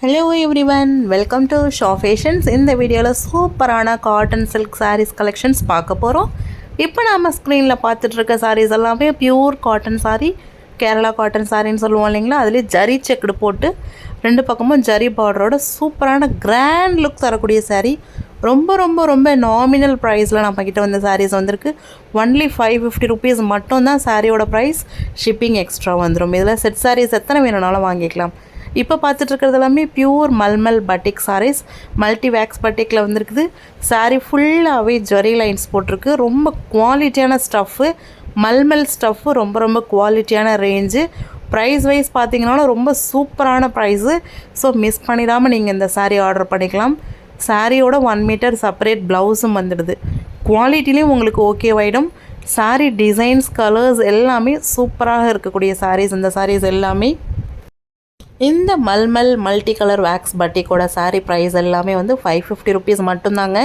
Hello everyone, welcome to Shaw Fashions. இந்த வீடியோவில் சூப்பரான காட்டன் சில்க் சாரீஸ் கலெக்ஷன்ஸ் பார்க்க போகிறோம். இப்போ நம்ம ஸ்க்ரீனில் பார்த்துட்ருக்க சாரீஸ் எல்லாமே pure cotton sari, Kerala cotton சாரின்னு சொல்லுவோம் இல்லைங்களா. அதுலேயே ஜரி செக்குடு போட்டு ரெண்டு பக்கமும் ஜரி பார்டரோட சூப்பரான கிராண்ட் லுக் தரக்கூடிய சாரீ. ரொம்ப ரொம்ப ரொம்ப நாமினல் ப்ரைஸில் நம்மக்கிட்ட வந்து சாரீஸ் வந்திருக்கு. ஒன்லி 550 ருபீஸ் மட்டும்தான் சாரியோட ப்ரைஸ். ஷிப்பிங் எக்ஸ்ட்ரா வந்துடும். இதில் செட் சாரீஸ் எத்தனை வேணும்னாலும் வாங்கிக்கலாம். இப்போ பார்த்துட்ருக்கிறது எல்லாமே pure malmal batik saris. Multi wax பட்டிக்கில் வந்துருக்குது. சாரீ ஃபுல்லாகவே ஜரி லைன்ஸ் போட்டிருக்கு. ரொம்ப குவாலிட்டியான ஸ்டஃப்பு, மல்மல் ஸ்டஃப்பு, ரொம்ப ரொம்ப குவாலிட்டியான ரேஞ்சு. ப்ரைஸ் வைஸ் பார்த்தீங்கன்னாலும் ரொம்ப சூப்பரான ப்ரைஸு. ஸோ மிஸ் பண்ணிடாமல் நீங்கள் இந்த சாரீ ஆர்டர் பண்ணிக்கலாம். சாரியோட 1 மீட்டர் செப்பரேட் ப்ளவுஸும் வந்துடுது. குவாலிட்டிலையும் உங்களுக்கு ஓகேவாயிடும். சாரீ டிசைன்ஸ், கலர்ஸ் எல்லாமே சூப்பராக இருக்கக்கூடிய சாரீஸ். இந்த சாரீஸ் எல்லாமே இந்த மல்மல் மல்டி கலர் வேக்ஸ் பட்டிக்கோட சாரீ ப்ரைஸ் எல்லாமே வந்து 550 ருபீஸ் மட்டும்தாங்க.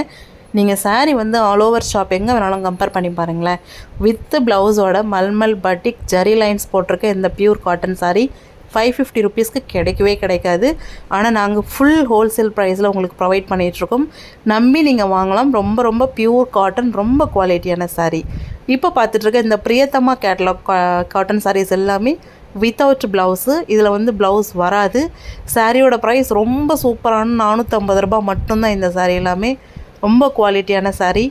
நீங்கள் சாரீ வந்து ஆல் ஓவர் ஷாப் எங்கே வேணாலும் கம்பேர் பண்ணி பாருங்களேன். வித் ப்ளவுஸோட மல்மல் பட்டிக் ஜரி லைன்ஸ் போட்டிருக்க இந்த பியூர் காட்டன் சாரீ 550 ருபீஸ்க்கு கிடைக்கவே கிடைக்காது. ஆனால் நாங்கள் ஃபுல் ஹோல்சேல் ப்ரைஸில் உங்களுக்கு ப்ரொவைட் பண்ணிகிட்ருக்கோம். நம்பி நீங்கள் வாங்கலாம். ரொம்ப ரொம்ப பியூர் காட்டன், ரொம்ப குவாலிட்டியான சாரீ. இப்போ பார்த்துட்ருக்க இந்த பிரியத்தமா கேட்லாக் காட்டன் சாரீஸ் எல்லாமே வித்தவுட் ப்ளவுஸு. இதில் வந்து ப்ளவுஸ் வராது. சாரியோட ப்ரைஸ் ரொம்ப சூப்பரான 450 ரூபா மட்டும்தான். இந்த சாரீ எல்லாமே ரொம்ப குவாலிட்டியான சாரீ.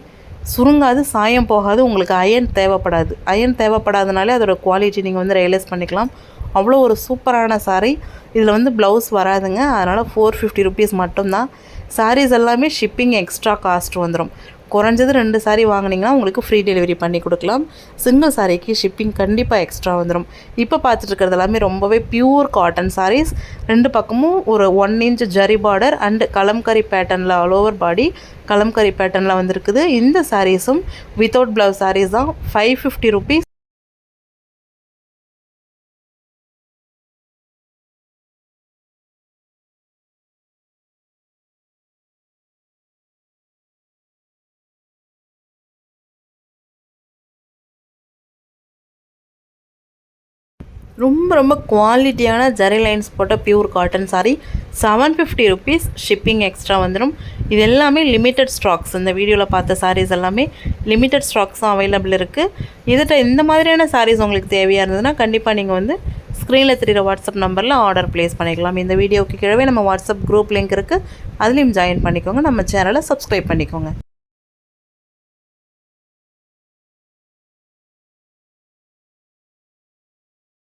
சுருங்காது, சாயம் போகாது. உங்களுக்கு அயன் தேவைப்படாது. அயன் தேவைப்படாதனாலே அதோடய குவாலிட்டி நீங்கள் வந்து ரியலைஸ் பண்ணிக்கலாம். அவ்வளோ ஒரு சூப்பரான சாரீ. இதில் வந்து ப்ளவுஸ் வராதுங்க. அதனால் 450 ருபீஸ் மட்டும்தான். சாரீஸ் எல்லாமே ஷிப்பிங் எக்ஸ்ட்ரா காஸ்ட் வந்துடும். குறைஞ்சது 2 சாரீ வாங்கினீங்கன்னா உங்களுக்கு ஃப்ரீ டெலிவரி பண்ணி கொடுக்கலாம். சிங்கிள் சாரீக்கு ஷிப்பிங் கண்டிப்பாக எக்ஸ்ட்ரா வந்துடும். இப்போ பார்த்துட்டு இருக்கிறது எல்லாமே ரொம்பவே பியூர் காட்டன் சாரீஸ். ரெண்டு பக்கமும் ஒரு 1 inch zari border and kalamkari பேட்டர்னில் ஆல் ஓவர் பாடி கலம்கரி பேட்டர்னில் வந்துருக்குது. இந்த சாரீஸும் வித்தவுட் ப்ளவுஸ் சாரீஸ் தான். 550 ருபீஸ். ரொம்ப ரொம்ப குவாலிட்டியான ஜரி லைன்ஸ் போட்ட pure cotton sari 750 rupees. Shipping extra வந்துடும். இது எல்லாமே லிமிட்டட் ஸ்டாக்ஸ். இந்த வீடியோவில் பார்த்த சாரீஸ் எல்லாமே லிமிட்டட் ஸ்டாக்ஸ் தான் அவைலபிள் இருக்குது. இதில் இந்த மாதிரியான சாரீஸ் உங்களுக்கு தேவையாக இருந்ததுன்னா கண்டிப்பாக நீங்கள் வந்து ஸ்க்ரீனில் தெரிகிற வாட்ஸ்அப் நம்பரில் ஆர்டர் ப்ளேஸ் பண்ணிக்கலாம். இந்த வீடியோவுக்கு கீழே நம்ம வாட்ஸ்அப் குரூப் லிங்க் இருக்குது. அதுலேயும் ஜாயின் பண்ணிக்கோங்க. நம்ம சேனலை சப்ஸ்கிரைப் பண்ணிக்கோங்க.